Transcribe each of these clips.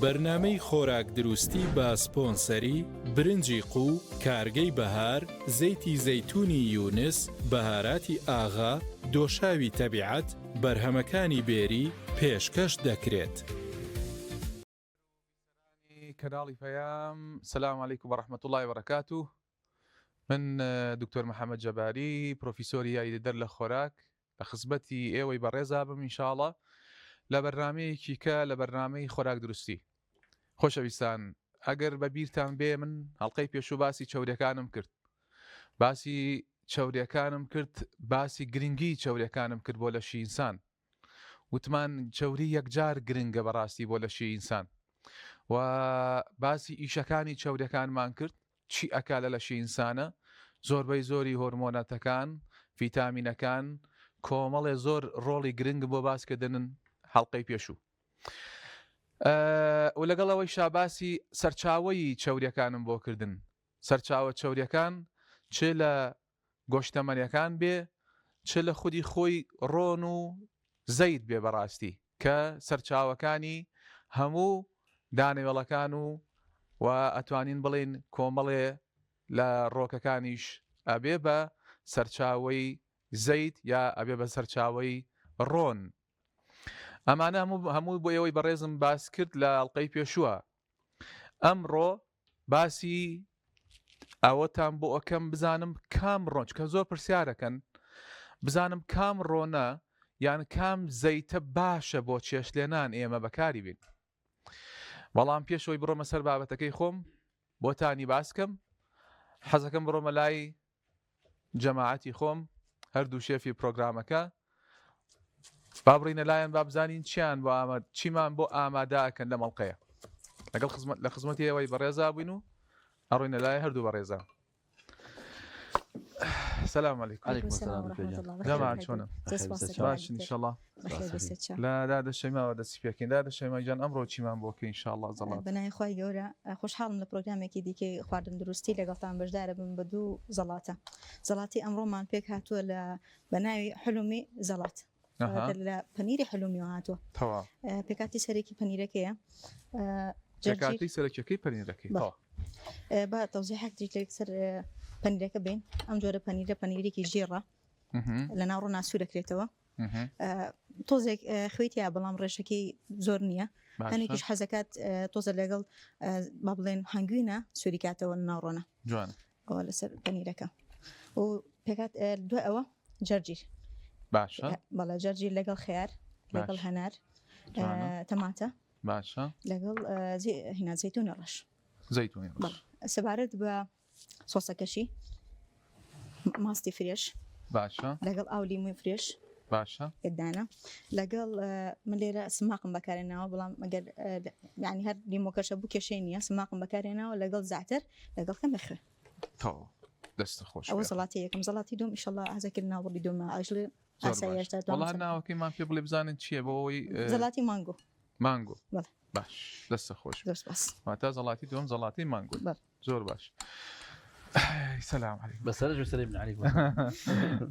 بەرنامەی خۆراک دروستی بە سپۆنسەری برنجی قو، کارگەی بەهار، زەیتی زەیتونی یونس، بەهاراتی ئاغا، دۆشاوی تەبیعەت، بەرهەمەکانی بێری پێشکەش دەکرێت. كنالي فيام، السلام عليكم ورحمة الله وبركاته. من دكتور محمد جباري بروفيسوري ياي در خوراك لخزبتي ايوي بريزا بم ان شاء الله لبرنامج كيكا لبرنامج خوراك دروستي. خوش بيستان اگر ببيرتان بي من حلقه بيشو باسي چوريكانم کرد. باسي چوريكانم کرد، باسي گرنگي چوريكانم کرد بۆ لەشی ئینسان. وتمان چوری یەکجار گرنگە بەڕاستی بۆ لەشی ئینسان. و باسی ئیشەکانی چەورەکانمان کرد، چی ئەکا لە لەشی ئینسانە، زۆربەی زۆری هۆرمۆنەتەکان، ڤیتامینەکان، کۆمەڵێ زۆر ڕۆڵی گرنگ بۆ باسکردن حەڵقەی پێشوو. و لەگەڵەوەی شاباسی سەرچاوەی چەوریەکانم بۆ کردن. سەرچاوە چەوریەکان چ لە گۆشتەمەنیەکان بێ، چ لە خودی خۆی ڕۆن و زەید بێ بەڕاستی کە سەرچاوەکانی هەموو دانەوێڵەکان و ئەتوانین بڵین کۆمەڵێ لە ڕۆکەکانیش ئەبێ بە سەرچاوەی زەید یا ئەبێ بە سەرچاوەی ڕۆن. ئەمانە هەموو بۆ ئێوەی بەڕێزم باس کرد لە ئەڵقەی پێشووە. ئەمڕۆ باسی ئەوەتان بۆ ئەەکەم بزانم کام ڕۆن، کە زۆر پرسیارەکەن بزانم کام ڕۆنە یان کام زەیتە باشە بۆ چێشلێنان ئێمە بەکاری بین. بەڵام پێشەوەی بڕۆمە سەر بابەتەکەی خۆم بۆتانی باسکەم، حەزەکەم بڕۆمە لای جەماعەتی خۆم، هەردوو شێفی پرۆگرامەکە، با بڕینە لایەن با بزانین چیمان بۆ ئامادەکەن لە مەڵقەیە. لەگەڵ لە خزمەتی ئێوەی بەڕێزا بووین و ئەڕۆینە لای هەردوو بەڕێزە. السلام عليكم. عليكم السلام ورحمة الله وبركاته. جماعة شلونك؟ باش ان شاء الله. لا دادا الشيماء ودا سپیاکین دادا الشيماء جان ئەمڕۆ چیمان بۆکە ان شاء الله زەڵات. بەنای خۆی گەورە خۆشحاڵم لە پرۆگرامێکی دیکەی خواردن دروستی لەگەڵتان بەشدارە بم بە دوو زەڵاتە. زەڵاتی ئەمڕۆمان پێک هاتووە لە بەناوی حلومی زەڵات. لە پەنیری حلومی هاتووە. تەواو. پێکاتی سەرێکی پەنیرەکەیە. پێکاتی سەرەکیەکەی پەنیرەکەی. با تەوزیحێک دیکە سەر پەنیرەکە بین. ئەم جۆرە پەنیرێکی ژێڕە لە ناو ڕۆ ناسوو دەکرێتەوە. تۆزێک خوێتیا بەڵام ڕێشەکەی زۆر نییە. هەنێکیش حەزەکات تۆزە لەگەڵ با بڵێن هەنگوینە سووریکاتەوە ناوڕۆنە. جوان. ئەوە لەسەر پەنیرەکە. و پێکات دوای ئەوە جەرجیر. باشە. بەڵێ جەرجیر لەگەڵ خیار، لەگەڵ هەنار، تەماتە. باشە. لەگەڵ هینا زەیتونی ڕەش. زەیتونی ڕەش. سەبارەت بە سۆسەکەشی ماستی فرێش. باشە. لەگەڵ ئاو لیموی فرێش. باشە. یەکدانە لەگەڵ من لێرە سماقم بەکارێناوە، بەڵام ئەگەر یعنی هەر لیمۆکەشە بوو کێشەی نییە، سماقم بەکارێناوە لەگەڵ زعتر لەگەڵ کەمەخێ. تەواو دەستە خۆش. ئەوە زەڵاتی یەکەم. زەڵاتی دوم ئینشەڵڵا حەزەکرد ناوەڕی دومە ئاژڵێ ئاساییەشتا وەڵا ناوەکەیمان پێ بڵێ بزانین چییە بۆ ئەوەی زەڵاتی مانگۆ. مانگۆ. بەڵێ. باش دەستە خۆش. واتە زەڵاتی دوم زەڵاتی مانگۆ. زۆر باش. السلام عليكم. بس رجع سلمنا عليكم.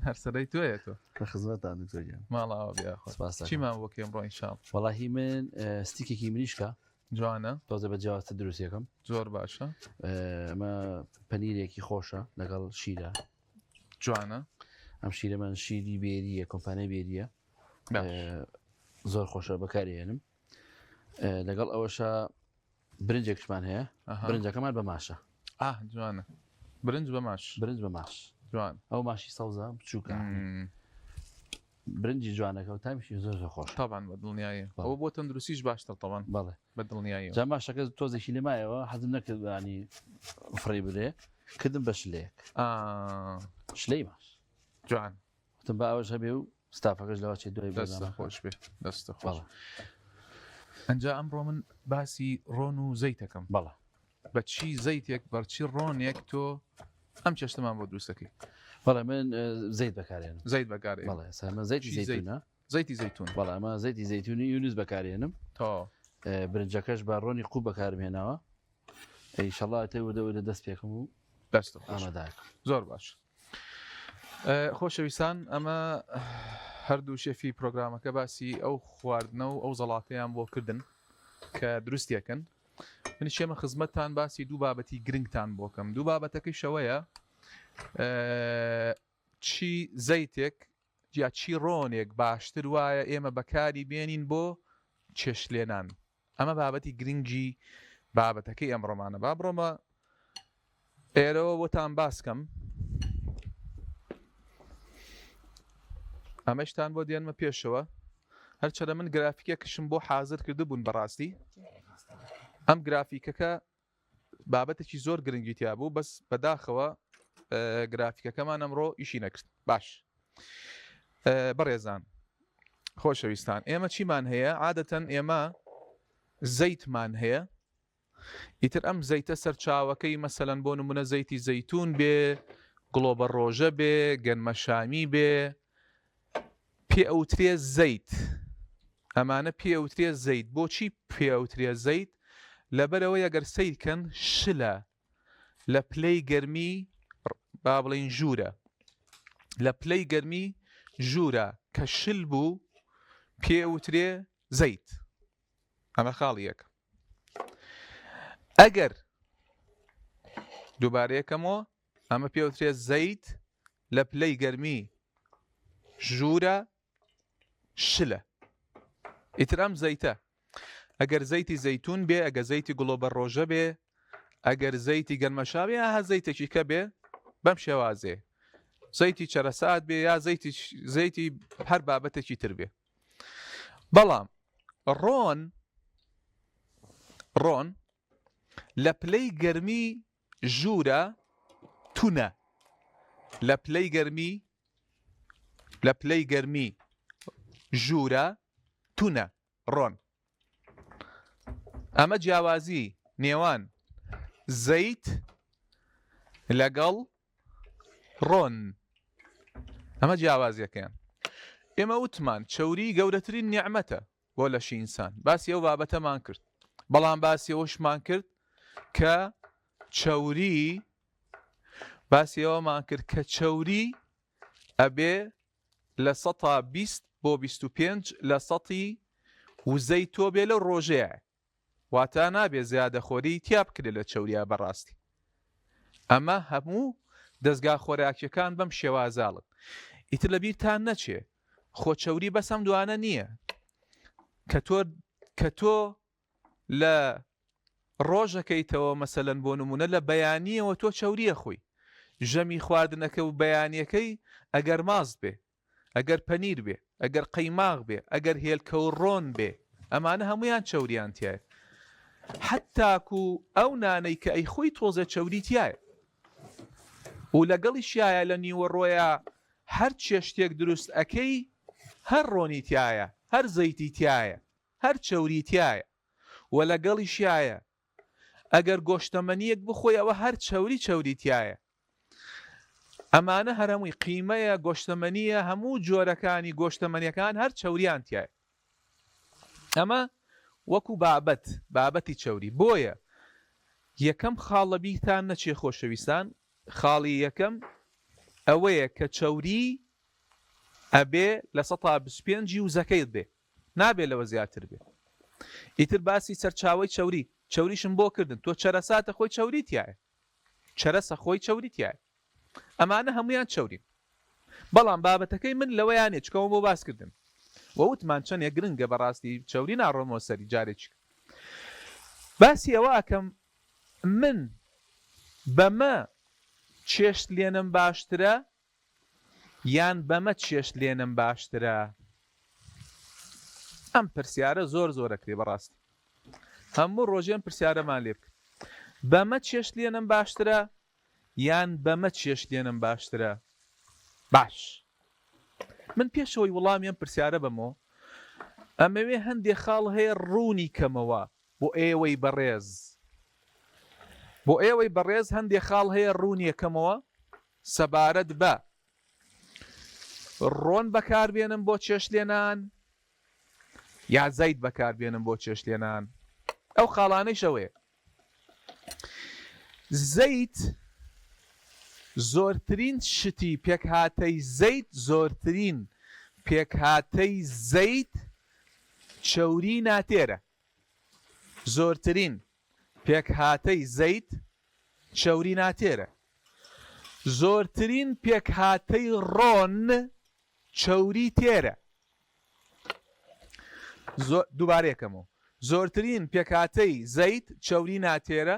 هرسلي تويتو خدمت عندك زوجين ما الله يا اخو شي ما بوك يمرو ان شاء الله. والله من ستيكي منيشكا جوانا توزع بجواز تدرس ياكم زور باشا. ما بانيريكي خوشة لقال شيلة جوانا ام شيلة من شيلي بيرية كومباني بيرية زور خوشة بكاري يعني لقال اولشا برنجك شمان هي برنجك كمان بماشة جوانا برنج بماش. برنج بماش جوان. او ماشي صوزة بتشوكا برنجي جوانك او تامشي زوج خوش طبعا بدل نهاية هو بو تندرسيش باشتر طبعا بالله بدل نهاية جماعة شكل توزي شي معي حزمناك يعني فري بلي كدم بشليك شلي ماش جوان تنبا وجه بيو ستافك جلوات شي دوي دست خوش به دست خوش انجا امرو من باسي رونو زيتكم بالله بتشي زيتك برشي رونيك تو ام چشتمان بۆ دروستەکەی. والله من زيت بكارينم. زيت بكاري. والله سلام زيت زيتونة. زيتي زيتون. والله ما زيتي زيتوني يونس بكارينم. تا. برنجكش باروني قوب بكارم هنا. ان شاء الله تودو دست بيكم. دست. اما داك. زور باش. خۆشەویستان ئەمە هەردوو شێفی پرۆگرامەکە باسی ئەو خواردنە و ئەو زەڵاتەیان بۆ کردن کە دروستیەکەن من شێمە خزمەتتان باسی دوو بابەتی گرنگتان بۆکەم دوو بابەتەکەی شەوەیە چی زەیتێک یا چی ڕۆنێک باشتر وایە ئێمە بەکاری بێنین بۆ چێشلێنان ئەمە بابەتی گرنگی بابەتەکەی ئەمڕۆمانە با بڕۆمە ئێرەوە بۆتان باسکەم ئەمەشتان بۆ دێنمە پێشەوە هەرچەرە من گرافیکێکشم بۆ حازر کرده بوون بەڕاستی ئەم گرافیکەکە بابەتێکی زۆر گرنگی تیا بوو بەس بەداخەوە گرافیکەکەمان ئەمڕۆ ئیشی نەکرد باش بەڕێزان خۆشەویستان ئێمە چیمان هەیە عادەتەن ئێمە زەیتمان هەیە ئیتر ئەم زەیتە سەرچاوەکەی مەسەلەن بۆ نمونە زەیتی زەیتون بێ گڵۆبە ڕۆژە بێ گەنمە شامی بێ پێئەوترێ زەیت ئەمانە پێئەوترێ زەیت بۆچی پێئەوترێ زەیت لەبەرەوەی ئەگەر سەیرکەن شلە لە پلەی گەرمی با بڵێن ژوورە لە پلەی گەرمی ژوورە کە شل بوو پێئەوترێ زەیت ئەمە خاڵی یەکە ئەگەر دووبارەیەکەمەوە ئەمە پێوترێ زەیت لە پلەی گەرمی ژوورە شلە ئیتر ئەم زەیتە ئەگەر زەیتی زەیتون بێ ئەگەر زەیتی گڵۆبە ڕۆژە بێ ئەگەر زەیتی گەنمەشا بێ ها زەیتێکی کە بێ بەم شێوازێ زەیتی چەرەسات بێ یا زەیتی هەر بابەتێکی تر بێ بەڵام ڕۆن لە پلەی گەرمی ژوورە تونە لە پلەی گەرمی ژوورە تونە ڕۆن ئەمە جیاوازی نێوان زەیت لەگەڵ ڕۆن ئەمە جیاوازیەکەیان ئێمە وتمان چەوری گەورەترین نیعمەتە بۆ لەشی ئینسان باسی ئەو بابەتەمان کرد بەڵام باسی ئەوشمان کرد کە چەوری ئەبێ لە 120 بۆ 25 لە سەتی وزەی تۆ بێ لەو ڕۆژەیە واتە نابێ زیادەخۆری تیا بکرێت لە چەوریا بەڕاستی ئەمە هەموو دەستگا خۆراکیەکان بەم شێوازاڵن ئیتر لەبیرتان نەچێ خۆچەوری بەسەم دوانە نییە کە تۆ لە ڕۆژەکەیتەوە مەسەلەن بۆ نمونە لە بەیانیەوە تۆ چەوریە خۆی ژەمی خواردنەکە و بەیانیەکەی ئەگەر ماست بێ ئەگەر پەنیر بێ ئەگەر قەیماغ بێ ئەگەر هێلکە و ڕۆن بێ ئەمانە هەمویان چەوریان تایە حتاکو ئەو نانەی کە ئەی خۆی تۆزە چەوری تایە و لەگەڵی شایە لە نیوەڕۆیە هەر چێشتێک دروست ئەەکەی هەر ڕۆنی تایە هەر زەیتی تایە هەر چەوری تایە و لەگەڵی شایە ئەگەر گۆشتەمەنیەک بخۆی ئەوە هەر چەوری تایە ئەمانە هەرمووی قیمەیە گۆشتەمەنیە هەموو جۆرەکانی گۆشتەمەنیەکان هەر چەوریان تایە ئەمە وەکو بابەتی چەوری بۆیە یەکەم خاڵە بیرتان نەچێ خۆشەویستان خاڵی یەکەم ئەوەیە کە چەوری ئەبێ لە 125 وزەکەیت بێ نابێ لەوە زیاتر بێ ئیتر باسی سەرچاوی چەوریشم بۆ کردن تۆ چەرەساتە خۆی چەوری تایە چەرەسە خۆی چەوری تایە ئەمانە هەمویان چەورین بەڵام بابەتەکەی من لەوەیانێ چکەوە بۆ باس کردن وەوتمان چەندێ گرنگە بەڕاستی چەوری ناڕۆمەوە سەری جارێکی باسی ئەوە ئەکەم من بەمە چێشت لێنم باشترە یان بەمە چێشت لێنم باشترە ئەم پرسیارە زۆرەکرێ بەڕاستی هەموو ڕۆژێن پرسیارەمان لێ بکرد بەمە چێشت لێنم باشترە یان بەمە چێشت لێنم باشترە باش من پێشەوەی وەڵامیان پرسیارە بەمەوە ئەمەوێ هەندێک خاڵ هەیە ڕوونی کەمەوە بۆ ئێوەی بەڕێز هەندێک خاڵ هەیە ڕوونی یەکەمەوە سەبارەت بە ڕۆن بەکاربێنم بۆ چێشتلێنان یا زەیت بەکاربێنم بۆ چێشتلێنان ئەو خاڵانەی شەوەیە زەیت زۆرترین شتی پێکهاتەی زەیت چەوری ناتێرە زۆرترین پێکهاتەی زەیت چەوری ناتێرە. زۆرترین پێکهاتەی ڕۆن چەوری تێرە. دووبارەیەکەمەوە. زۆرترین پێکهاتەی زەیت چەوری ناتێرە.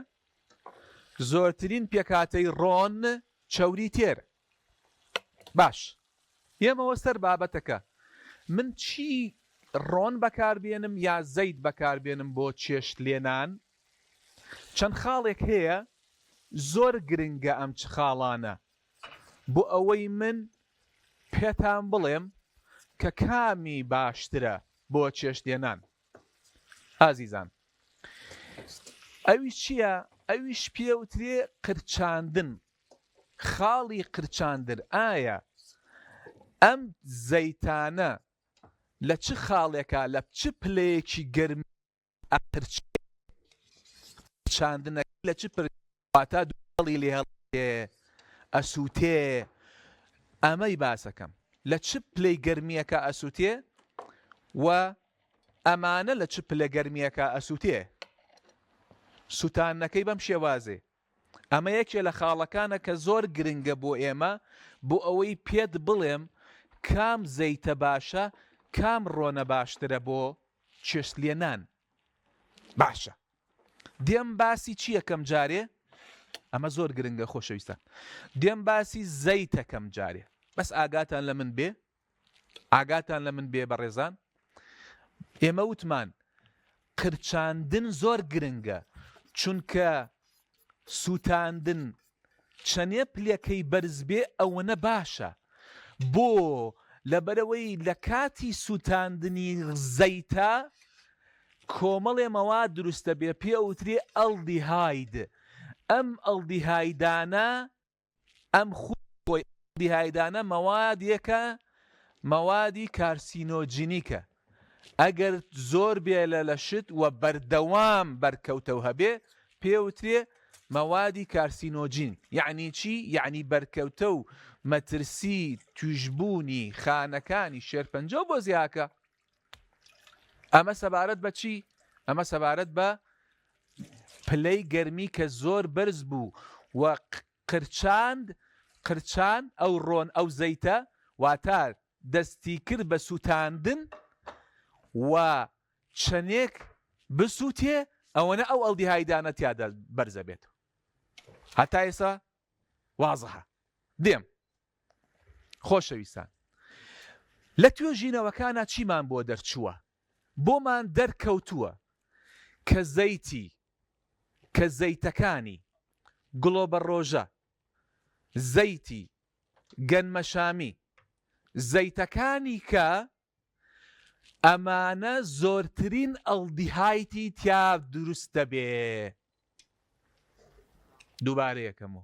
زۆرترین پێکهاتەی ڕۆن چەوری تێرە. باش، ئێمەوە سەر بابەتەکە من چی ڕۆن بەکاربێنم یا زەیت بەکاربێنم بۆ چێشت لێنان؟ چەند خاڵێک هەیە زۆر گرنگە ئەم چ خاڵانە بۆ ئەوەی من پێتان بڵێم کە کامی باشترە بۆ چێشت لێنان. ئازیزان، ئەویش چییە؟ ئەویش پێوترێ قرچاندن، خاڵی قرچاندن. ئایا ئەم زەیتانە لە چ خاڵێکە، لە چ پلەیەکی گەرمی قرچاندنە، لە چ پرواتا دوڵی لێ ئەسووتێ؟ ئەمەی باسەکەم لە چ پلەی گەرمیەکە ئەسووتێ و ئەمانە لە چ پلە گەرمیەکە ئەسووتێ. سووتانەکەی بەم شێوازێ. ئەمە یەکێ لە خاڵەکانە کە زۆر گرنگە بۆ ئێمە بۆ ئەوەی پێت بڵێم کام زەیتە باشە، کام ڕۆنە باشترە بۆ چێشت لێنان. باشە، دێم باسی چی یەکەم جارێ؟ ئەمە زۆر گرنگە خۆشەویستان. دێم باسی زەیتەکەم جارێ. بەس ئاگاتان لە من بێ، ئاگاتان لە من بێ بەڕێزان. ئێمە وتمان قرچاندن زۆر گرنگە، چونکە سووتاندن چەنێ پلەکەی بەرز بێ ئەوەنە باشە. بۆ لەبەرەوەی لە کاتی سووتاندنی زەیتە کۆمەڵێ مەواد دروستە بێ، پێوترێ ئەڵدیهاید. ئەم ئەڵدیهایدانە، ئەم خۆی ئەڵدیهایدانە مەوادێکە، مەوادی کارسینۆجینیکە. ئەگەر زۆر بێ لە شت و بەردەوام بەرکەوتەو هەبێ پێوترێ مەوادی کارسینۆجین. یعنی چی؟ یعنی بەرکەوتە و مەترسی توشبوونی خانەکانی شێرپەنجە و بۆ زیاکە. ئەمە سەبارەت بە چی؟ ئەمە سەبارەت بە پلەی گەرمی کە زۆر بەرز بوو و قرچان ئەو ڕۆن ئەو زەیتە واتە دەستی کرد بە سووتاندن و چەنێک بسووتێ، ئەوەنە ئەو ئەڵدیهایدانە تیادا بەرزە بێت. هەتا ئێستا وازەها. دێم خۆشەویستان، لە توێژینەوەکانە چیمان بۆ دەرچووە؟ بۆمان دەرکەوتووە کە زەیتەکانی گڵۆبەڕۆژە، زەیتی گەنمەشامی، زەیتەکانی کە ئەمانە زۆرترین ئەڵدیهایتی تیا دروستە بێ. دووبارەیەکەمەوە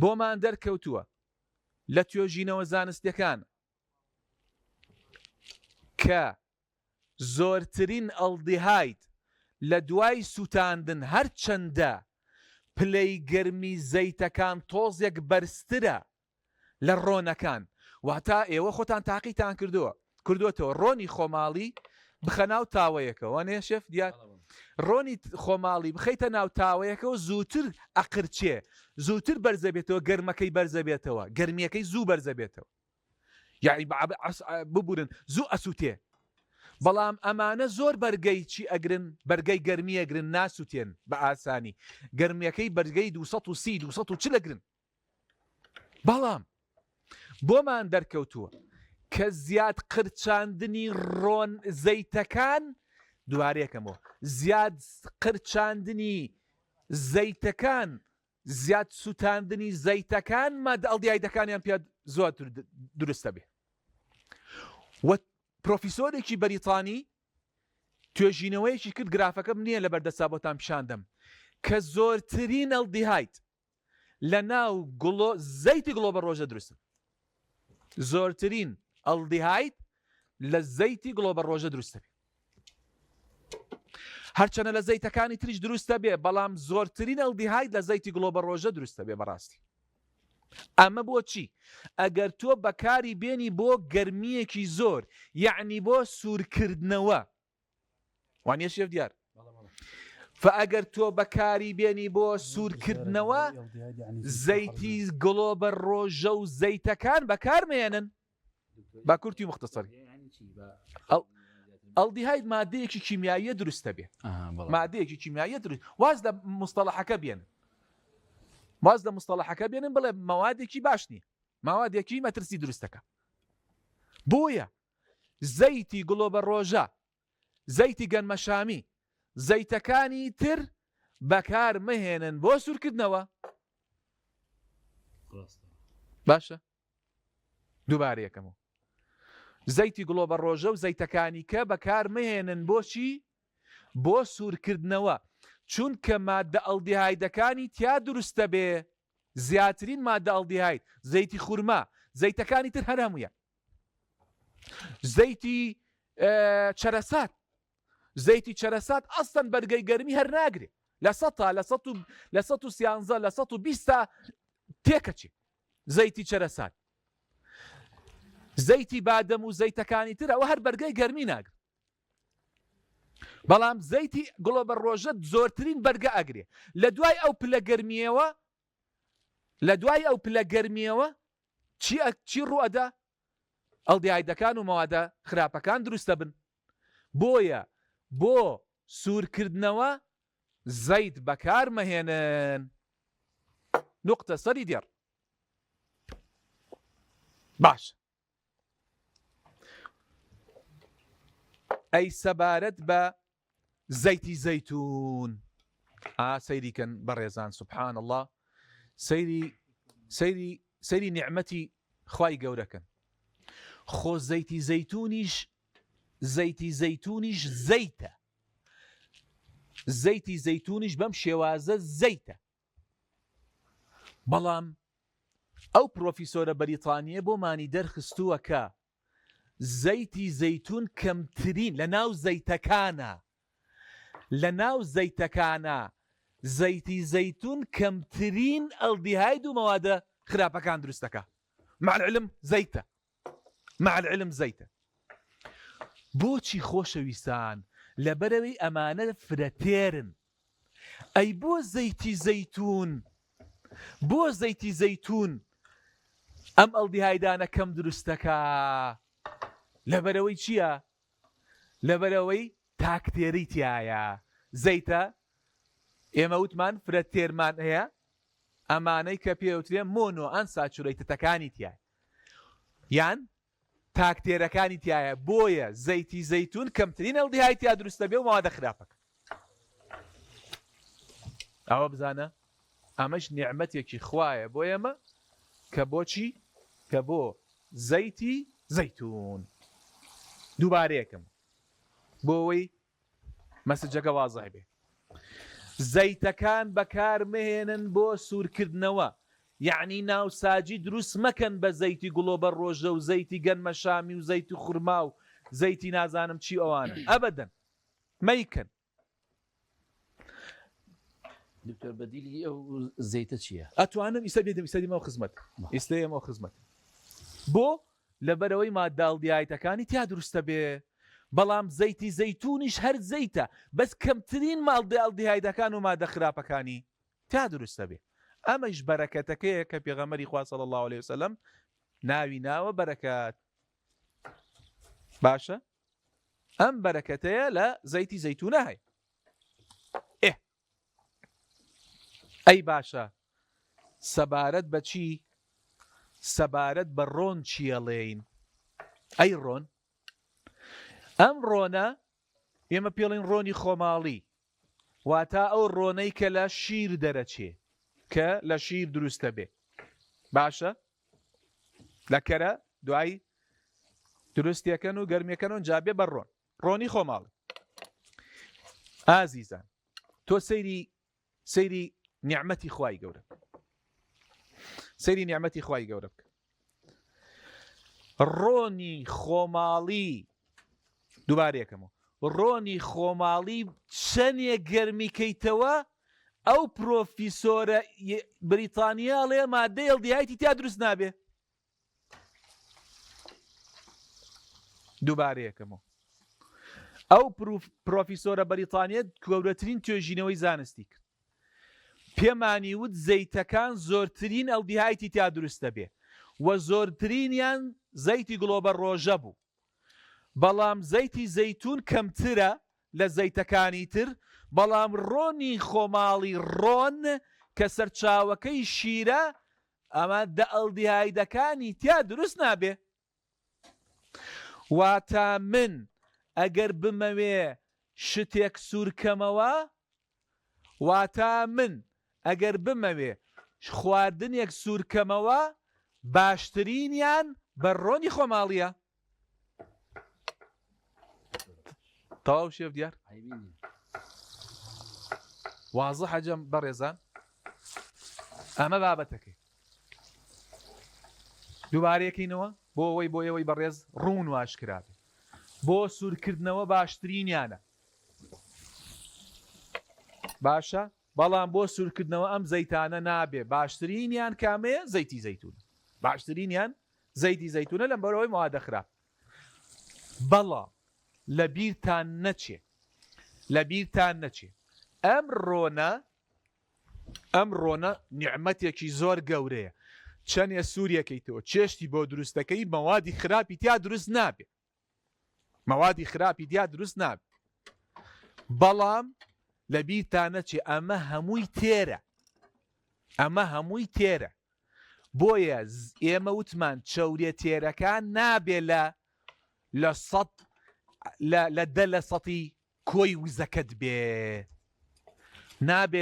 بۆمان دەرکەوتووە لە توێژینەوە زانستیەکان کە زۆرترین ئەڵدیهایت لە دوای سووتاندن هەرچەندە پلەی گەرمی زەیتەکان تۆزێک بەرزترە لە ڕۆنەکان. واتە ئێوە خۆتان تاقیتان کردووەتەوە ڕۆنی خۆماڵی بخە ناو تاوەیەکەوە، نێ شێف دیار؟ ڕۆنی خۆماڵی بخەیتە ناو تاوەیەکەوە زووتر ئەقرچێ، زووتر بەرزە بێتەوە، گەرمەکەی بەرزە بێتەوە، گەرمیەکەی زوو بەرزە بێتەوە، یعنی ببورن زوو ئەسووتێ. بەڵام ئەمانە زۆر بەرگەی چی ئەگرن؟ بەرگەی گەرمی ئەگرن، ناسووتێن بە ئاسانی. گەرمیەکەی بەرگەی 230 ئەگرن. بەڵام بۆمان دەرکەوتووە کە زیاد قرچاندنی ڕۆن زەیتەکان، دوارەیەکەمەوە، زیاد قرچاندنی زەیتەکان، زیاد سووتاندنی زەیتەکان مادە ئەڵدیهایدەکانیان پێ زۆر دروستە بێ. و پرۆفیسۆرێکی بەریتانی توێژینەوەیەکی کرد، گرافەکەم نییە لە بەردەسا بۆتان پیشاندەم، کە زۆرترین ئەڵدیهایت لە ناو زەیتی گڵۆبەڕۆژە دروستن. زۆرترین ئەڵدیهایت لە زەیتی گڵۆبەڕۆژە دروستە بێ. هەرچەنە لە زەیتەکانی تریش دروستە بێ، بەڵام زۆرترین ئەڵدیهایت لە زەیتی گڵۆبەڕۆژە دروستە بێ بەڕاستی. ئەمە بۆ چی؟ ئەگەر تۆ بەکاری بێنی بۆ گەرمیەکی زۆر، یعنی بۆ سوورکردنەوە، وانە شێف دیار فەئەگەر تۆ بەکاری بێنی بۆ سوورکردنەوە زەیتی گڵۆبە ڕۆژە و زەیتەکان بەکارمێنن با کورتی مختصری ئەڵدیهاید مادەیەکی کیمیاییە دروستە بێ مادەیەکی کیمیاییە دروست واز لە مستەڵەحەکە بێن واز لە مستەڵەحەکە بێنن بڵێ مەوادێکی باش نییە ماوادێکی مەترسی دروستەکە بۆیە زەیتی گڵۆبە ڕۆژە زەیتی گەنمەشامی زەیتەکانی تر بەکار مەهێنن بۆ سوورکردنەوە باشە دووبارە یەکەمەوە زەیتی گڵۆبە ڕۆژە و زەیتەکانی کە بەکار مەهێنن بۆچی بۆ سوورکردنەوە چونکە مادە ئەڵدیهایدەکانی تیا دروستە بێ زیاترین مادە ئەڵدیهاید زەیتی خورما زەیتەکانی تر هەرهەموویە زەیتی چەرەسات زەیتی چەرەسات ئەستەن بەرگەی گەرمی هەر ناگرێ لە 113 لە 120 تێکەچێ زەیتی چەرەسات زەیتی بادەم و زەیتەکانی تر ئەوە هەر بەرگەی گەرمی ناگرێ بەڵام زەیتی گڵۆبە ڕۆژە زۆرترین بەرگە ئەگرێ لە دوای ئەو پلە گەرمیەوە چی ڕوئەدا ئەڵدیهایدەکان و مەوادە خراپەکان دروستە بن بۆیە بۆ سوورکردنەوە زەیت بەکار مەهێنن نقطە سەری دێڕ باش ئەی سەبارەت بە زەیتی زەیتون سەیریکەن بەڕێزان سبحان الله سەیری نیعمەتی خوای گەورەکەن خۆ زەیتی زەیتونیش زەیتە زەیتی زەیتونیش بەم شێوازە زەیتە بەڵام ئەو پرۆفیسۆرە بەریتانیە بۆمانی دەرخستووە کە زەیتی زەیتون کەمترین لە ناو زەیتەکانە زەیتی زەیتون کەمترین ئەڵدیهاید و مەوادە خراپەکان دروستەکە مع العلم زەیتە بۆچی خۆشەویستان لەبەرەوەی ئەمانە فرەتێرن ئەی بۆ زەیتی زەیتون ئەم ئەڵدیهایدانە کەم دروستەکە لەبەرەوەی چییە؟ لەبەرەوەی تاکتێری تایە زەیتە ئێمە وتمان فرەتێرمان هەیە ئەمانەی کە پێوترێ مۆنۆ ئەنساچورەیتەکانی تایە یان تاکتێرەکانی تایە بۆیە زەیتی زەیتون کەمترین ئەڵدیهاید تیا دروستە بێ و مەوادە خراپەکە ئەوە بزانە ئەمەش نیعمەتێکی خوایە بۆ ئێمە کە بۆچی کە بۆ زەیتی زەیتون دووبارەیەکەم بۆ ئەوەی مەسجەکە وازەح بێ زەیتەکان بەکار مەهێنن بۆ سوورکردنەوە یعنی ناوساجی دروست مەکەن بە زەیتی گڵۆبە ڕۆژە و زەیتی گەنمەشامی و زەیتی خورما و زەیتی نازانم چی ئەوانە ئەبەدەن مەیکەن دکتۆر بەدیلی ئەو زەیتە چییە؟ ئەتوانم ئیستا بێدەم ئیستا خزمەت ئێستەیەمەوە خزمەت بۆ لەبەرەوەی مادەڵدیایەتەکانی تیا دروستە بێ بەڵام زەیتی زەیتونیش هەر زەیتە بەس کەمترین ماڵدەڵدیایەتەکان و مادە خراپەکانی تا دروستە بێ ئەمەش بەرەکەتەکەیە کە پێغەمبەری خوا صلی الله عليه وسلم ناوی ناوە بەرەکەت باشە ئەم بەرەکەتەیە لە زەیتی زەیتونە هەیە ئەی باشە سەبارەت بە چی؟ سەبارەت بە ڕۆن چیەڵێین ئەی ڕۆن ئەم ڕۆنە ئێمە پێڵین ڕۆنی خۆماڵی واتە ئەو ڕۆنەی کە لە شیر دەرەچێ کە لە شیر دروستە بێ باشە لە کەرە دوای دروستیەکەن و گەرمیەکەن و جابێ بە ڕۆنی خۆماڵی ئازیزان تۆ سەیری نیعمەتی خوای گەورە سەیری نیعمەتی خوای گەورە بکە ڕۆنی خۆماڵی دووبارەیەکەمەوە ڕۆنی خۆماڵی چەندێ گەرمیکەیتەوە ئەو پرۆفیسۆرە بریتانیاڵێ مادەی ئەڵدیهایەتی تا دروست نابێ دووبارەیەکەمەوە ئەو پرۆفیسۆرە بەریتانیە گەورەترین توێژینەوەی زانستی کرد پێمانی وت زەیتەکان زۆرترین ئەڵدیهایتی تا دروستە بێ و زۆرترینیان زەیتی گڵۆبە ڕۆژە بوو بەڵام زەیتی زەیتون کەمترە لە زەیتەکانی تر بەڵام ڕۆنی خۆماڵی ڕۆن کە سەرچاوەکەی شیرە ئەمە دە ئەڵدیهایدەکانی تیا دروست نابێ واتە من ئەگەر بمەوێ شتێک سوورکەمەوە واتە من ئەگەر بمەوێ خواردنێک سوورکەمەوە باشترینیان بە ڕۆنی خۆماڵیە تەواو شێف دیار وازە حەجەم بەڕێزان ئەمە بابەتەکەی دووبارەیەکەینەوە بۆ ئەوەی بەڕێز ڕوون و ئاشکرابێ بۆ سوورکردنەوە باشترینیانە باشە بەڵام بۆ سوورکردنەوە ئەم زەیتانە نابێ باشترینیان کامەیە زەیتی زەیتون باشترینیان زەیتی زەیتونە لەم بەرەوەی موادە خراپ بەڵام لە بیرتان نەچێ ئەم ڕۆنە نیعمەتێکی زۆر گەورەیە چەندێ سووریەکەیتەوە چێشتی بۆ دروستەکەی مەوادی خراپی تیا دروست نابێ بەڵام لە بیرتان نەچێ ئەمە هەمووی تێرە بۆیە ئێمە وتمان چەورێ تێرەکان نابێ لە سەتی کۆی وزەکەت بێ نابێ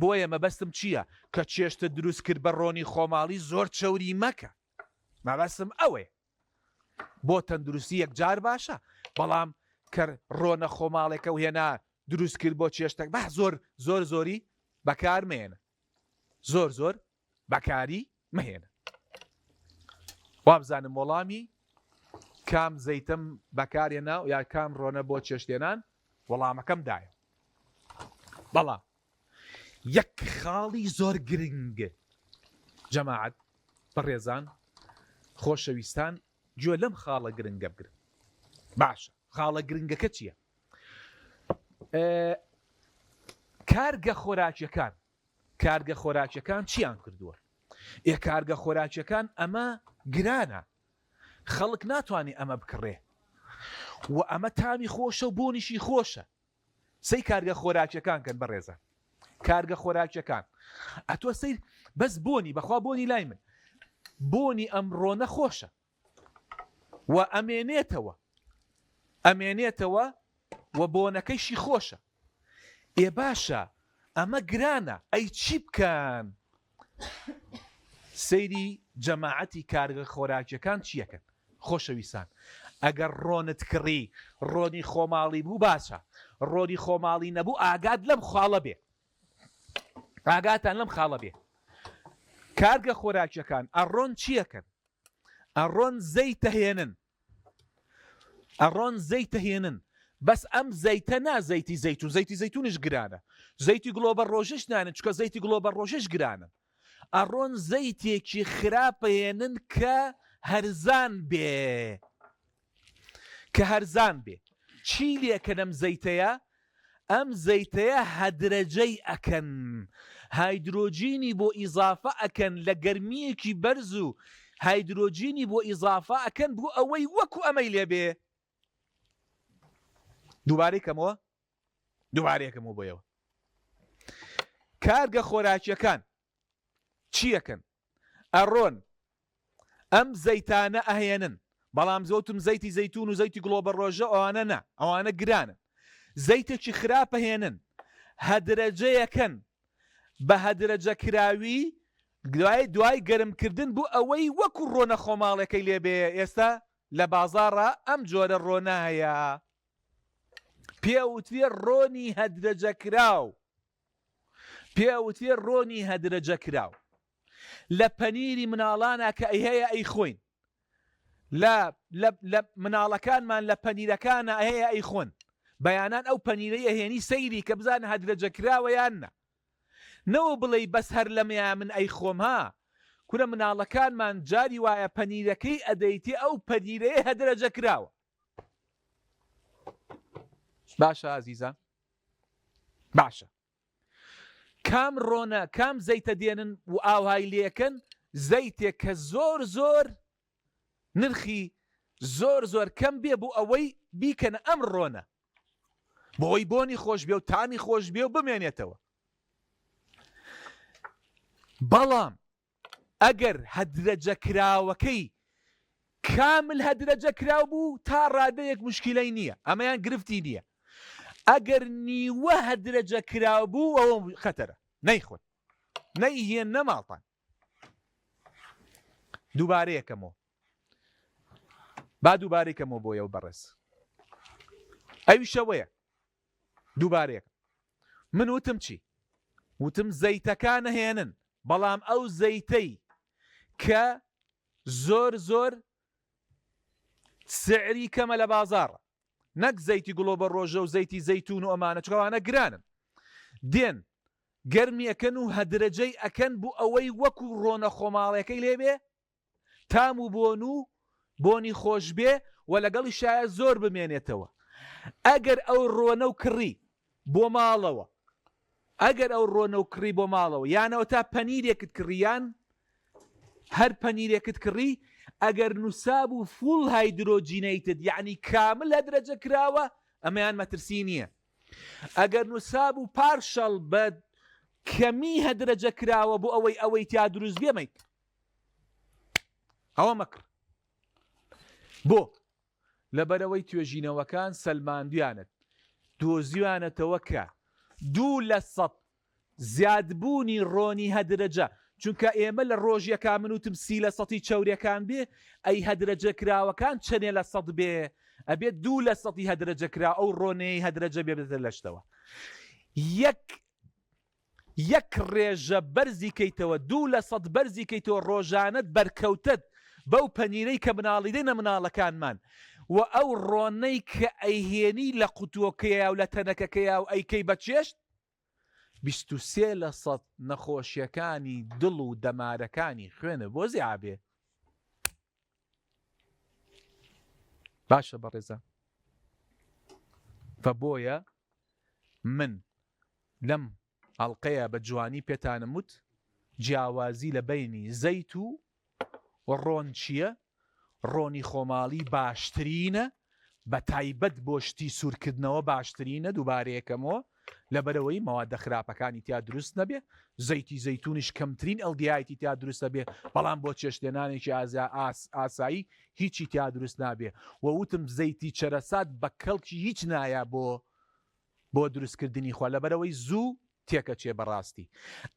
بۆیە مەبەستم چییە کە چێشتە دروست کرد بە ڕۆنی خۆماڵی زۆر چەوری مەکە مەبەستم ئەوەیە بۆ تەندروستی یەکجار باشە بەڵام کە ڕۆنە خۆماڵێکە و هێنا دروست کرد بۆ چێشتێک بە زۆری بەکار مێنە زۆر بەکاری مهێنە وابزانم وەڵامی کام زەیتم بەکارێنا و یا کام ڕۆنە بۆ چێشتێنان وەڵامەکەم دایە بەڵام یەک خاڵی زۆر گرنگە جەماعەت بەڕێزان خۆشەویستان گوێ لەم خاڵە گرنگە بگرن باشە خاڵە گرنگەکە چییە کارگە خۆراکیەکان چیان کردووە کارگە خۆراکیەکان ئەمە گرانە خەڵک ناتوانێت ئەمە بکڕێ و ئەمە تامی خۆشە و بۆنیشی خۆشە سەی کارگە خۆراکیەکان کەن بەڕێزە کارگە خۆراکیەکان ئەتۆ سەیر بەس بۆنی بەخوا بۆنی لای من بۆنی ئەم ڕۆنە خۆشە و ئەمێنێتەوە و بۆنەکەیشی خۆشە باشە ئەمە گرانە ئەی چی بکەن سەیری جەماعەتی کارگە خۆراکیەکان چیەکەن خۆشەویستان ئەگەر ڕۆنت کڕی ڕۆنی خۆماڵی بوو باشە ڕۆنی خۆماڵی نەبوو ئاگات لەم خاڵە بێ ئاگاتان لەم خاڵە بێ کارگە خۆراکیەکان ئەڕۆن چیەکەن ئەڕۆن زەیتەهێنن بەس ئەم زەیتە نا زەیتی زەیتونش گرانە زەیتی گڵۆبە ڕۆژش نانن چکە زەیتی گڵۆبە ڕۆژش گرانن ئەڕۆن زەیتێکی خراپەهێنن کە هەرزان بێ چی لێکەن ئەم زەیتەیە هەدرەجەی ئەکەن هایدرۆجینی بۆ ئیزافە ئەکەن لە گەرمیەکی بەرز و هایدرۆجینی بۆ ئیزافە ئەکەن بۆ ئەوەی وەکو ئەمەی لێبێ دووبارەیەکەمەوە بۆیەوە کارگە خۆراکیەکان چیەکەن ئەڕۆن ئەم زەیتانە ئەهێنن بەڵام زۆتم زەیتی زەیتون و زەیتی گڵۆبە ڕۆژە ئەوانە گرانن زەیتێکی خراپە هێنن هەدرەجەیەکەن بە هەدرەجە کراوی دوای گەرمکردن بوو ئەوەی وەکو ڕۆنە خۆماڵەکەی لێبێ ئێستا لە بازاڕە ئەم جۆرە ڕۆنە هەیە پێوتێ ڕۆنی هەدرەجە کراو لە پەنیری مناڵانە کە هەیە ئەی خۆین لە مناڵەکانمان لە پەنیرەکانە هەیە ئەی خۆن بەیانان ئەو پەنیرەی ئەهێنی سەیری کە بزانە هەدرەجە کراوە یاننا نەوە بڵێ بەس هەر لەمەیە من ئەی خۆم ها کورە مناڵەکانمان جاری وایە پەنیرەکەی ئەدەیتێ ئەو پەنیرەیە هەدرەجە کراوە باشە ئازیزان باشە کام ڕۆنە کام زەیتە دێنن و ئاوهای لێکن زەیتێک کە زۆر نرخی زۆر کەم بێ بۆ ئەوەی بیکەنە ئەم ڕۆنە بۆی بۆنی خۆش بێ و تامی خۆش بێ و بمێنێتەوە بەڵام ئەگەر هەدرەجە کراوەکەی کامل هەدرەجە کراو بوو تا ڕادەیەک مشکلەی نییە ئەمەیان گرفتی نییە ئەگەر نیوە هەدرەجە کراو بوو ئەوە خەتەرە نەیخۆن نەیهێن نەماڵتان دووبارەیەکەمەوە با دووبارێکەمەوە بۆ ئەو بەڕێز ئەوی شەوەیە دووبارێک من وتم چی وتم زەیتەکانە هێنن بەڵام ئەو زەیتەی کە زۆر سعری کەمە لە بازاڕە نەک زەیتی گڵۆبە ڕۆژە و زەیتی زەیتون و ئەمانە چکەوانە گرانن دێن گەرمی ئەکەن و هەدرەجەی ئەکەن بوو ئەوەی وەکو ڕۆنە خۆماڵەکەی لێبێ تام و بۆن و بۆنی خۆش بێ و لەگەڵی شایە زۆر بمێنێتەوە ئەگەر ئەو ڕۆنە و کڕی بۆ ماڵەوە ئەگەر ئەو ڕۆنە و کڕی بۆ ماڵەوە یانەوە تا پەنیرێکت کڕیان هەر پەنیرێکت کڕی ئەگەر نووساب و فول هایدرۆجینەیتت یعنی کامل هەدرەجە کراوە ئەمەیان مەترسی نییە ئەگەر نووساب و پارشەڵ بە کەمی هەدرەجە کراوە بۆ ئەوەی تیا دروست بێمەیت ئەوە مەکڕ بۆ لەبەرەوەی توێژینەوەکان سەلماندویانت دۆزیوانەتەوە کە 2% زیادبوونی ڕۆنی هەدرەجە چونکە ئێمە لە ڕۆژیەکە منوتم 30% چەورەکان بێ ئەی هەدرەجە کراوەکان چەنێ لە سەد بێ ئەبێت 2% هەدرەجە کرا ئەو ڕۆنەی هەدرەجە بێتە لەشتەوە یەک ڕێژە بەرزی کەیتەوە 2% بەرزی کەیتەوە ڕۆژانت بەرکەوتت بەو پەنیرەی کە مناڵیدەی نەمناڵەکانمان و ئەو ڕۆنەی کە ئەیهێنی لە قوتووەکەیە و لە تەنەکەکەیە و ئەیکەی بەچێشت 23% نەخۆشیەکانی دڵ و دەمارەکانی خوێنە بۆ زیابێ باشە بەڕێزە بۆیە من لەم ئەڵلقەیە بە جوانی پێتانم وت جیاوازی لە بینی زەیت و ڕۆن چییە ڕۆنی خۆماڵی باشترینە بە تایبەت بۆ شتی سوورکردنەوە باشترینە دووبارەیەکەمەوە لەبەرەوەی مەوادە خراپەکانی تیا دروست نەبێ زەیتی زەیتونیش کەمترین ئەلدیایەتی تیا دروستە بێ بەڵام بۆ چێشتێنانێکی ئاسایی هیچی تیا دروست نابێ و وتم زەیتی چەرەسات بە کەڵکی هیچ نایە بۆ دروستکردنی خوا لەبەرەوەی زوو تێکەچێ بەڕاستی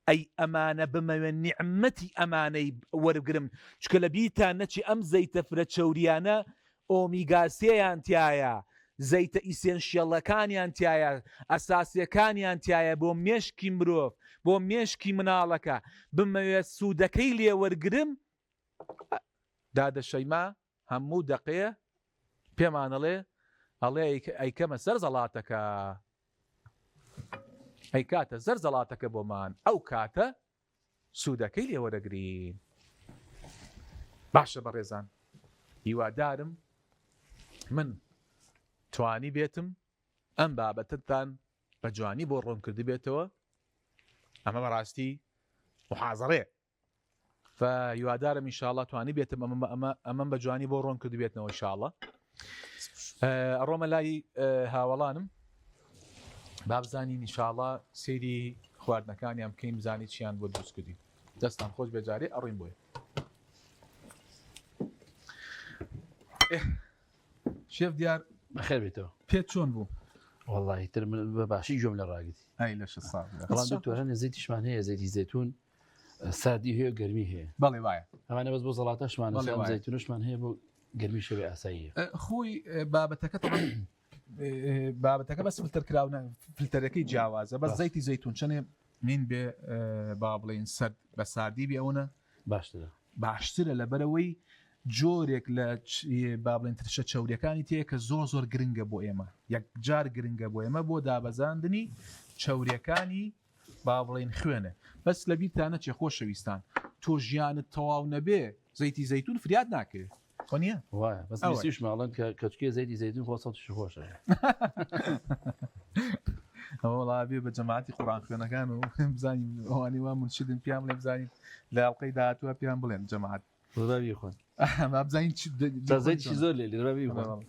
ئەی ئەمانە بمەوێن نیعمەتی ئەمانەی وەرگرم چکە لە بیرتان نەچی ئەم زەیتە فرە چەوریانە ئۆمیگاسێیان تایە زەیتە ئیسێنشیەڵەکانیان تایە ئەساسیەکانیان تایە بۆ مێشکی مرۆڤ بۆ مێشکی مناڵەکە بمەوێت سوودەکەی لێ وەرگرم دادەشەیما هەموو دەقەیە پێمانەڵێ ئەڵێ ئەیکەمە سەر زەڵاتەکە ئەی کاتە زەر زەڵاتەکە بۆمان ئەو کاتە سوودەکەی لێ وەرەگرین باشە بەڕێزان هیوادارم من توانی بێتم ئەم بابەتتان بە جوانی بۆ ڕوونکردی بێتەوە ئەمە بەڕاستی محازەڕێ هیوادارم ئینشاءڵڵا توانی بێتم ئەمەم بە جوانی بۆ ڕوونکردی بێتنەوە ئینشاءڵڵا ئەڕۆمە لای هاوڵانم بابزانین ئینشاءڵڵا سەیری خواردنەکانیان بکەین بزانی چیان بۆ دروستکردی دەستان خۆش بێجارێ ئەڕوین بۆیە شێف دیار بەخێر بێتەوە پێت چۆن بوو وەڵڵاهی تر بە باشی گوێم لە ڕاگرتی ئای لە شە ساڵ بەڵام دکتۆرە زەیتیشمان هەیە زەیتی زەیتون ساردی هەیە گەرمی هەیە بەڵێ وایە ئەمانە بەس بۆ زەڵاتەشمان زەیتونشمان هەیە بۆ گەرمی شەوێ ئاساییە خۆی بابەتەکە بەس فلتەرکراونە فلتەرەکەی جیاوازە بەس زەیتی زەیتون چەنێ مین بێ با بڵێن سەر بە ساردی بێ ئەوە باشترە لەبەرەوەی جۆرێک لە با بڵێن ترشە چەوریەکانی تەیە کە زۆر گرنگە بۆ ئێمە یەکجار گرنگە بۆ ئێمە بۆ دابەزاندنی چەوریەکانی با بڵێن خوێنە بەس لە بیرتانە چێ خۆشەویستان تۆ ژیانت تەواو نەبێ زەیتی زەیتون فریاد ناکرێت وانە وایە بەس بیستیش ماڵن کە کەچکێ زەیدی زەیتون خۆ سەڵتیش خۆشە ئەوە وڵابێ بە جەماعەتی قوڕان خوێنەکان و بزانین ئەوانی وا منشدن پیام لێ بزانین لە ئەڵلقەی داهاتووە پیان بڵێن جەماعەت ڕابی خۆن بزانین زەیدی زۆر لێ ڕابی خۆن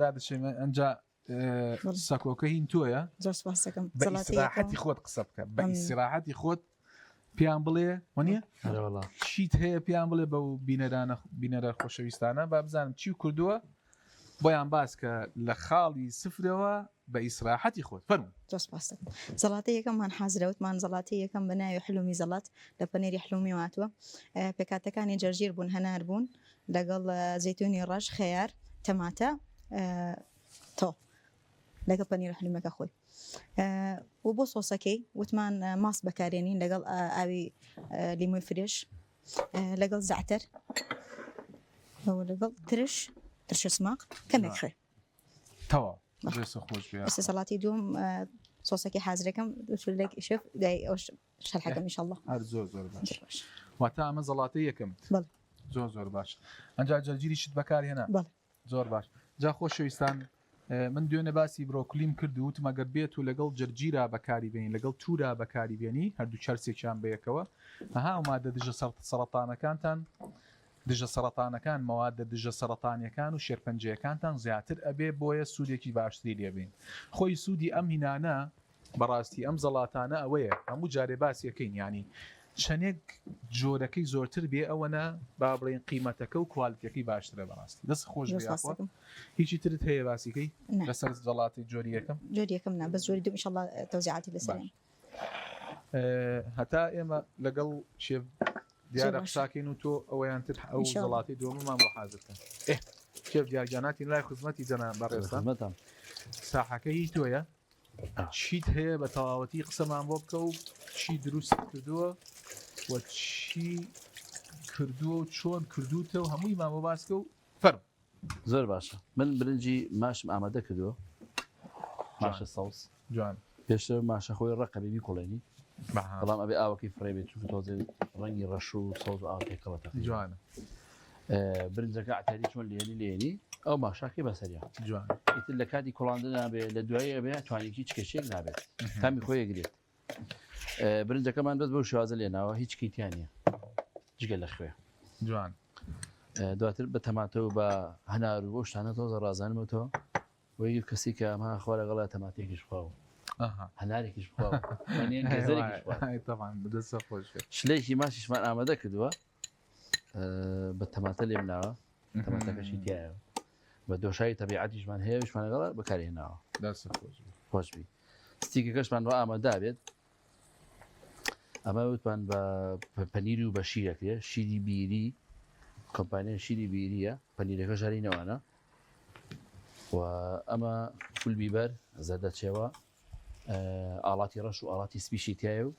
دادەشێمە ئەنجا سەکۆکە هین تۆیە زۆر سپاس دەکەم بە ئیسراحەتی خۆت قسە بکە بە ئیسراحەتی خۆت پیان بڵێ وانە چیت هەیە پیان بڵێ بە بینەرە خۆشەویستانە با بزانم چی کردووە بۆیان باس کە لە خاڵی سفرەوە بە ئیسراحەتی خۆت فەرموو. زۆر سپاس دەکەم. زەڵاتی یەکەممان حازرەوتمان زەڵاتی یەکەم بە ناوی حلومی زەڵات لە پەنێری حلومی واتووە پێکاتەکانی جەرگیر بوون هەنار بوون لەگەڵ زەیتونی ڕەش خەیار تەماتە تۆ لەگەڵ پەنیر حلومەکە خۆی و بۆ سۆسەکەی وتمان ماست بەکارێنین لەگەڵ ئاوی لیمۆی فرێش لەگەڵ زعتر لەگەڵ ترش سماق کەمێک خێ تەواو خۆش ئێستا سەڵاتی دوم سۆسەکەی حازرەکەم شف شەرحەکەم ئینشاءالله هەر زۆر باش واتە ئەمە زەڵاتەی یەکەم زۆر باش ئەنجا جەرگیریشت بەکاری هێنا زۆر باش جا خۆشەویستان من دوێنێ باسی برۆکلیم کرد و وتم ئەگەر بێت و لەگەڵ جەرگیرا بەکاری بێنین لەگەڵ توورا بەکاری بێنی هەردوو چەرسێکیان بەیەکەوە ئەها ئەومادە دژە سەرەتانەکانتان دژە سەرەتانەکان مەوادە دژە سەرەتانیەکان و شێرپەنجەکانتان زیاتر ئەبێ بۆیە سوودێکی باشتری لێبین خۆی سوودی ئەم هینانە بەڕاستی ئەم زەڵاتانە ئەوەیە هەموو جارێ باسیەکەین ینی چەندێک جۆرەکەی زۆرتر بێ ئەوەنە با بڵێن قیمەتەکە و کوالیتەکەی باشترە بەڕاستی دەست خۆش هیچی ترت هەیە باسیکەی لەسەر زەڵاتی جۆری یەکەم نا بەس جۆری دوم ئینشاءالله تەوزیعاتی لەسەر هەتا ئێمە لەگەڵ شێف دیارە قساکەین و تۆ ئەوەیان تر ئەو زەڵاتی دووەمەمان بۆ حازرکەن شێف دیارگیاناتی لای خزمەتی جەناب بەڕێستان ساحەکە هی تۆیە چیت هەیە بە تەواوەتی قسەمان بۆ بکە و چی دروست کردووە و چی کردووە و چۆن کردوتە و هەمووی مامۆ باسکە و فەرم زۆر باشە من برنجی ماشم ئامادە کردووە ماشە سەوس جوان پێشتر ماشە خۆی ڕقەبیبی کوڵێنی بەڵام ئەبێ ئاوەکەی فڕێ بێت چونکە تۆزێ ڕەنگی ڕەش و سەوز و ئاوەکەڵەتە جوانە برنجەکە عتاری چۆن لێنی ئەو ماشاکەی بەسەریە جوان ئیتر لە کاتی کوڵاندن نابێت لە دوایی ئەبێ توانێکی چکەشێک نابێت تامی خۆی گرێت برنجەکەمان بەس بەو شوازە لێناوە هیچ کەیتیان نیە جگە لە خوێ جوان دواتر بە تەماتە و بە هەنار و بۆ شتانە تۆزە ڕازانمەوە وەی کەسی کە ئەمە خوا لەگەڵا تەماتێکیش بخواوە هەنارێکیش بخواوە شلەیەکی ماشیشمان ئامادە کردووە بە تەماتە لێ مناوە تەماتەکەشی تایە بە دۆشایی تەبیعەتیشمان هەیە وشمان لەگەڵا بەکارهێناوە خۆشبی ستیکەکەشمان بۆ ئامادە بێت ئەمە وتمان بە پەنیری و بە شیرەکرێ شیری بیری کۆمپانیای شیری بیریە پەنیرەکە ژارینەوەنە و ئەمە فول بیبەر زەردەچێوە ئاڵاتی ڕەش و ئاڵاتی سپیشی تایە و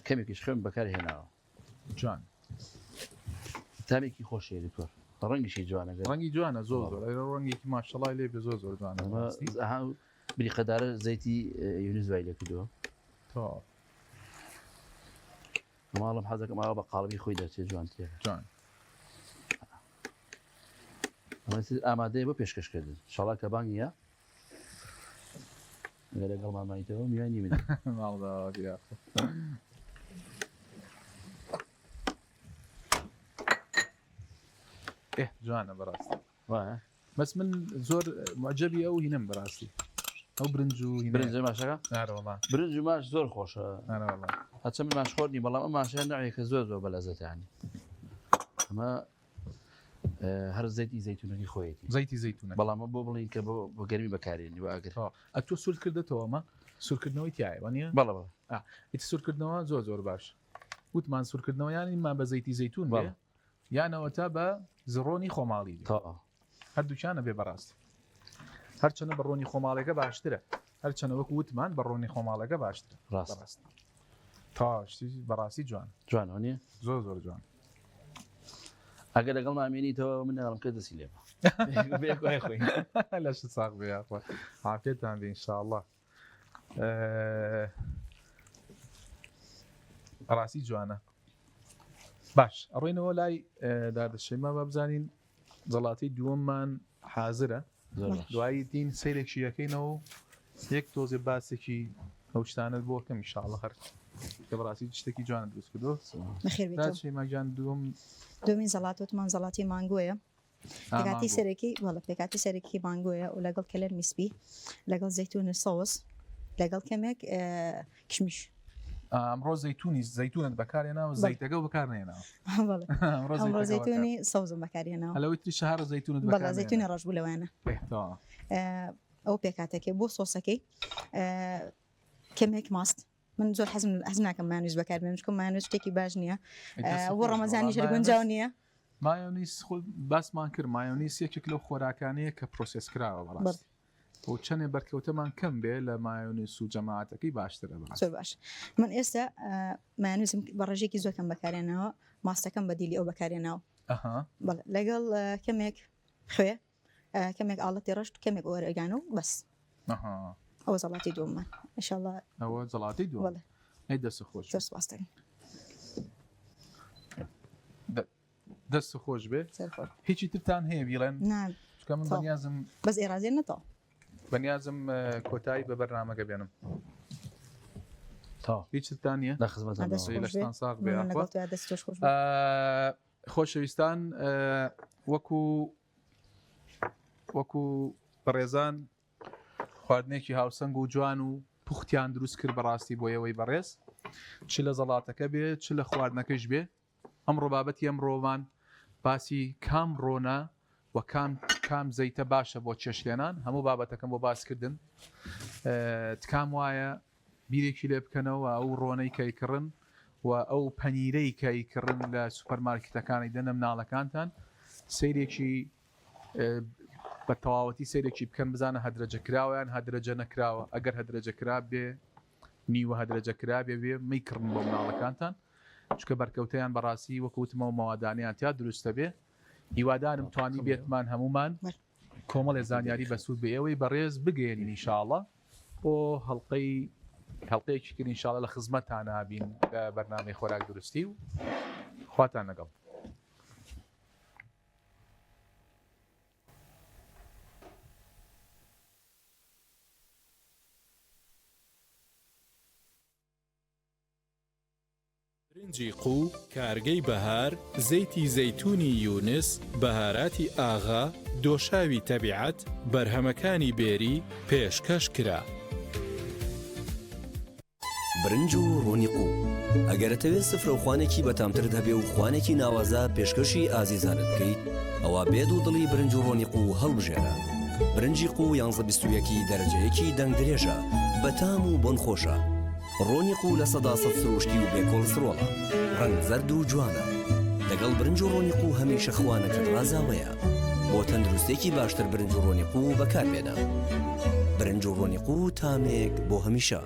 کەمێکیش خوێن بەکارهێناوە جوان تامێکی خۆشیێری تۆر ڕەنگیشی جوانە ڕەنگی جوانە زۆر ڕەنگێکی ماشەڵای لێ بێ زۆر جوانە بریقەدارە زەیتی یونیزوای لێ کردووە ماڵم حەزەکەم ئاوا بە قاڵبی خۆی دەچێت جوانترێ جوان ئامادەیە بۆ پێشکەشکردن شەڵا کە بانگیە لەگەڵ مامایتەوە میوانی من جوانە بەڕاستی بەس من زۆر معجەبی ئەو هینم بەڕاستی ئەو برنج و برنج ماشەکە برنج و ماش زۆر خۆشە هەچە من ماش خۆردنی بەڵام ئەم ماشە ناوێکە زۆر بەلەزەتیانی ئەمە هەر زەیتی زەیتونەکەی خۆیەتی زەیتی زەیتونە بەڵامە بۆ بڵین کە بۆ گەرمی بەکارێنی واگەر ئەتۆ سول کردێتەوە ئەمە سوورکردنەوەی تایە وانە بەڵێ ئیت سوورکردنەوە زۆر باش وتمان سوورکردنەوە یانیمان بە زەیتی زەیتون بێ یانەوە تا بە زڕۆنی خۆماڵی هەردووچانە بێ بەڕاستی هەرچەنە بەڕۆنی خۆماڵەکە باشترە هەرچەنە وەکو وتمان بەڕۆنی خۆماڵەکە باشتر ڕاست تاشتی بەڕاستی جوانەوە نیە زۆر جوان ئەگەر لەگەڵ نامێنیتەوە من ئەڵم کە دەسی لێ خۆی لەش ساق بێ عافێتان بێ ئینشاءالله ڕاستی جوانە باش ئەڕۆینەوە لای دادەشەیمە بە بزانین زەڵاتی دووەممان حازرە دوایی دین سیرێکی یەکەینەوە یەک تۆزێ باسێکی ئەو شتانت بۆ کەم ئینشاءڵڵا هەر کە بەڕاستی شتێکی جوانە دروست کردو بەخێر بێتەوە. ماگیان دومین زەڵاتوتمان زەڵاتی مانگۆیە پێکاتی سەرەکی وەڵە پێکاتی سەرەکی مانگۆیە و لەگەڵ کەلەر میسپی لەگەڵ زەیتونە سەوس لەگەڵ کەمێک کشمیش ئەمڕۆ زەیتونت بەکارێناوە زەیتەگە و بەکارنێناوە ئەمڕۆ زەیتونی سەوزم بەکارێناوە هەلەوەی تری شەهر زەیتونت بەڵا زەیتونی ڕەش بوو لەوانە ئەو پێکاتەکەی بۆ سۆسەکەی کەمێک ماست من زۆر حەز ناکەم مانویز بەکاربێنم چکە مانویز شتێکی باش نییە بۆ ڕەمەزانی ژەر گونجاو نییە مایۆنیس باسمان کرد مایۆنیس یەکێک لەو خۆراکانەیە کە پرۆسس کراوە بەڕاستی بۆ چەندێ بەرکەوتەمان کەم بێ لە مایۆنیس و جەماعەتەکەی باشترە زۆر باش من ئێستا مایۆنیزم بە ڕێژێکی زۆر کەم بەکارێنەوە ماستەکەم بەدیلی ئەو بەکارێنەوە لەگەڵ کەمێک خوێ کەمێک ئاڵەتی ڕەشت کەمێک ئۆرەگان و بەس ئەوە زەڵاتی دووەممان ئینشاءڵڵا ئەوە زەڵاتی دووەم ئەی دەست خۆش دەست خۆش بێ هیچی ترتان هەیە بیڵێن چکە من بەنیازم بەس ئێرازێن نەتەوە بەنیازم کۆتایی بە بەرنامەکە بێنم تا هیچ ترتان نییە لەشتان ساغ بێ خۆشەویستان وەکو بەڕێزان خواردنێکی هاوسەنگ و جوان و پوختیان دروست کرد بەڕاستی بۆ ئەوەی بەڕێز چ لە زەڵاتەکە بێ چ لە خواردنەکەش بێ ئەمڕۆ بابەتی ئەمڕۆمان باسی کام ڕۆنا و کام زەیتە باشە بۆ چێشلێنان هەموو بابەتەکەم بۆ باسکردن تکام وایە بیرێکی لێ بکەنەوە ئەو ڕۆنەی کەیکڕن و ئەو پەنیرەی کەیکڕن لە سوپەرمارکتەکانی دەنە مناڵەکانتان سەیرێکی بە تەواوەتی سەیرێکی بکەن بزانە هەدرەجە کراوەیان هەدرەجە نەکراوە ئەگەر هەدرەجە کرا بێ نیوە هەدرەجە کرا بێ میکڕن بۆ مناڵەکانتان چکە بەرکەوتیان بەڕاستی وەکوتمەوە مەوادانیان تیا دروستە بێ هیوادارم توانی بێتمان هەمومان کۆمەڵێ زانیاری بەسوود بە ئێوەی بەڕێز بگەێنین ئینشاءڵڵا بۆ هەڵقەیەکی کرد ئینشاءڵڵا لە خزمەتتان هابین لە بەرنامەی خۆراک دروستی و خواتان لەگەڵ برنجی قو، کارگەی بەهار، زەیتی زەیتونی یونس، بەهاراتی ئاغا، دۆشاوی تەبیعەت، بەرهەمەکانی بێری پێشکەش کرا. برنج و ڕۆنی قو ئەگەرەتەوێت سفرە و خوانێکی بەتامترت هەبێ و خوانێکی ناوازە پێشکەشی ئازیزانت بکەیت ئەوە بێد و دڵی برنج و ڕۆنی قو هەڵبژێرە. برنجی قو 11 دەرەجەیەکی دەنگ درێژە بەتام و بۆن خۆشە. ڕۆنی قو لە 100% سروشتی و بێکۆلسترۆڵە ڕەنگ زەرد و جوانە. لەگەڵ برنج و ڕۆنی قو هەمیشە خوانەکەت ڕازاوەیە. بۆ تەندروستێکی باشتر برنج و ڕۆنی قو بەکاربێنە. برنج و ڕۆنی قو تامێک بۆ هەمیشە.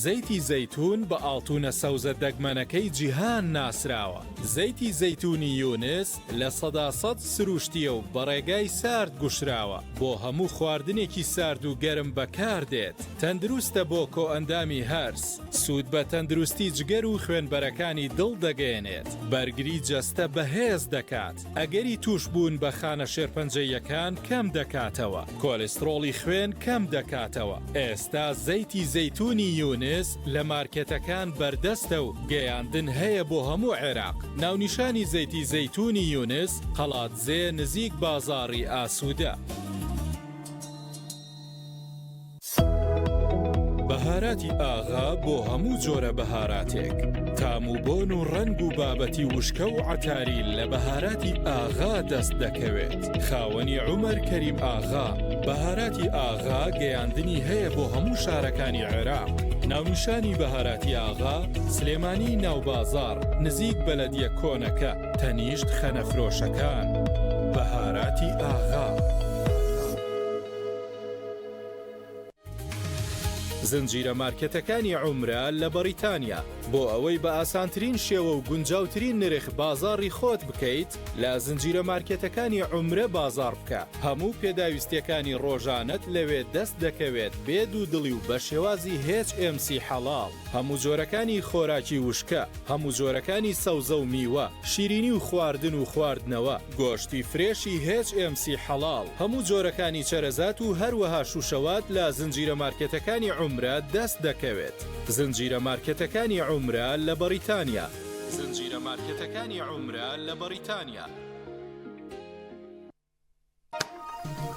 زەیتی زەیتون بە ئاڵتونە سەوزە دەگمەنەکەی جیهان ناسراوە. زەیتی زەیتونی یونس لە 100% سروشتیە و بەڕێگای سارد گوشراوە بۆ هەموو خواردنێکی سارد و گەرم بەکار دێت. تەندروستە بۆ کۆئەندامی هەرس، سوود بە تەندروستی جگەر و خوێنبەرەکانی دڵ دەگەێنێت. بەرگری جەستە بەهێز دەکات. ئەگەری توش بوون بە خانە شێرپەنجەیەکان کەم دەکاتەوە. کۆلسترۆڵی خوێن کەم دەکاتەوە. ئێستا زەیتی زەیتونی یونس لە مارکێتەکان بەردەستە و گەیاندن هەیە بۆ هەموو عێراق. ناونیشانی زەیتی زەیتونی یونس قەڵاتزێ نزیک بازاڕی ئاسوودە. بە بەهاراتی ئاغا بۆ هەموو جۆرە بەهاراتێک تام و بۆن و ڕەنگ و بابەتی وشکە و عەتاری لە بەهاراتی ئاغا دەست دەکەوێت خاوەنی عومەر کەریم ئاغا بەهاراتی ئاغا گەیاندنی هەیە بۆ هەموو شارەکانی عێراق ناونیشانی بەهاراتی ئاغا سلێمانی ناوبازار نزیک بەلەدیە کۆنەکە تەنیشت خەنەفرۆشەکان بەهاراتی ئاغا زنجیرە مارکێتەکانی عومرە لە بەریتانیا بۆ ئەوەی بە ئاسانترین شێوە و گونجاوترین نرخ بازاڕی خۆت بکەیت لە زنجیرە مارکێتەکانی عومرە بازار بکە هەموو پێداویستیەکانی ڕۆژانت لەوێ دەست دەکەوێت بێد و دڵی و بە شێوازی HMC حەڵاڵ هەموو جۆرەکانی خۆراکی وشکە هەموو جۆرەکانی سەوزە و میوە شیرینی و خواردن و خواردنەوە گۆشتی فرێشی HMC حەڵاڵ هەموو جۆرەکانی چەرەزات و هەروەها شوشەوات لە زنجیرە مارکێتەکانی عومرە دەست دەکەوێت زنجیرە مارکێتەکانی عومرە لە بەریتانیا زنجیرە مارکێتەکانی عومرە لە بەریتانیا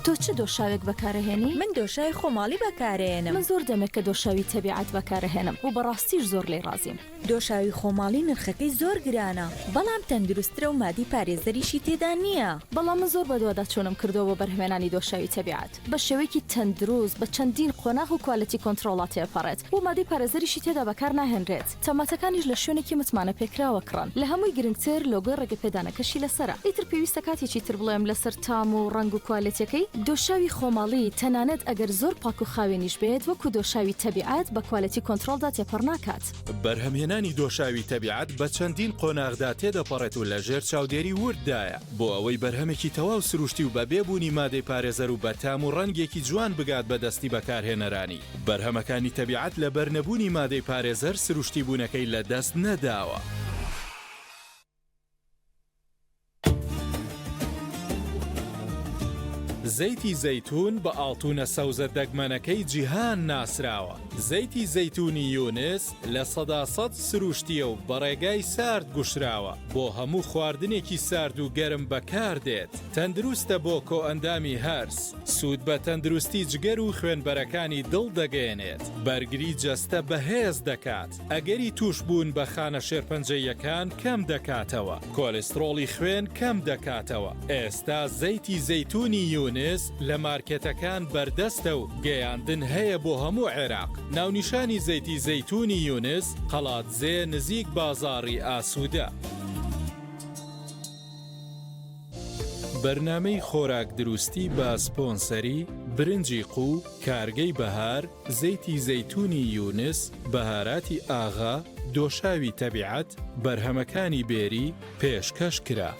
تۆ چ دۆشاوێک بەکارەهێنی؟ من دۆشای خۆماڵی بەکارێنم. من زۆر دەمێک کە دۆشاوی تەبیعەت بەکارەهێنم و بەڕاستیش زۆر لێ ڕازیم. دۆشاوی خۆماڵی نرخەکەی زۆر گرانە، بەڵام تەندروسترە و مادی پارێزەریشی تێدا نییە. بەڵام من زۆر بەدووادا چۆنم کردەوە بە بەرهێنانی دۆشاوی تەبیعەت بە شێوەیەکی تەندروست بە چەندین قۆناغ و کوالەتی کۆنتڕۆڵات تێپەڕێت و مادی پارێزەریشی تێدا بەکار ناهێنرێت. تەماتەکانیش لە شوێنێکی متمانە پێکراوە کڕن. لە هەمووی گرنگتر لۆگۆی ڕێگەپێدانەکەشی لەسەرە. ئیتر پێویستە کاتێکی تر بڵێم لەسەر تام و ڕەنگ و کوالەتیەکەی دۆشاوی خۆماڵی تەنانەت ئەگەر زۆر پاک و خاوێنیش بێت وەکو دۆشاوی تەبیعەت بە کوالەتی کۆنتڕۆڵدا تێپەڕ ناکات. بەرهەمهێنانی دۆشاوی تەبیعەت بە چەندین قۆناغدا تێدەپەڕێت و لە ژێر چاودێری وردایە بۆ ئەوەی بەرهەمێکی تەواو سروشتی و بە بێبوونی مادەی پارێزەر و بەتام و ڕەنگێکی جوان بگات بە دەستی بەکارهێنەرانی بەرهەمەکانی تەبیعەت لە بەرنەبوونی مادەی پارێزەر سروشتی بوونەکەی لە دەست نەداوە. زەیتی زەیتون بە ئاڵتونە سەوزە دەگمەنەکەی جیهان ناسراوە. زەیتی زەیتونی یونس لە 100% سروشتیە و بەڕێگای سارد گوشراوە بۆ هەموو خواردنێکی سارد و گەرم بەکار دێت. تەندروستە بۆ کۆئەندامی هەرس، سوود بە تەندروستی جگەر و خوێنبەرەکانی دڵ دەگەێنێت. بەرگری جەستە بەهێز دەکات. ئەگەری توش بوون بە خانە شێرپەنجەیەکان کەم دەکاتەوە. کۆلێسترۆڵی خوێن کەم دەکاتەوە. ئێستا زەیتی زەیتونی یونس لە مارکێتەکان بەردەستە و گەیاندن هەیە بۆ هەموو عێراق. ناونیشانی زەیتی زەیتونی یونس قەڵاتزێ نزیک بازاڕی ئاسوودە. بەرنامەی خۆراک دروستی بە سپۆنسەری برنجی قو، کارگەی بەهار، زەیتی زەیتونی یونس، بەهاراتی ئاغا، دۆشاوی تەبیعەت، بەرهەمەکانی بێری پێشکەش کرا.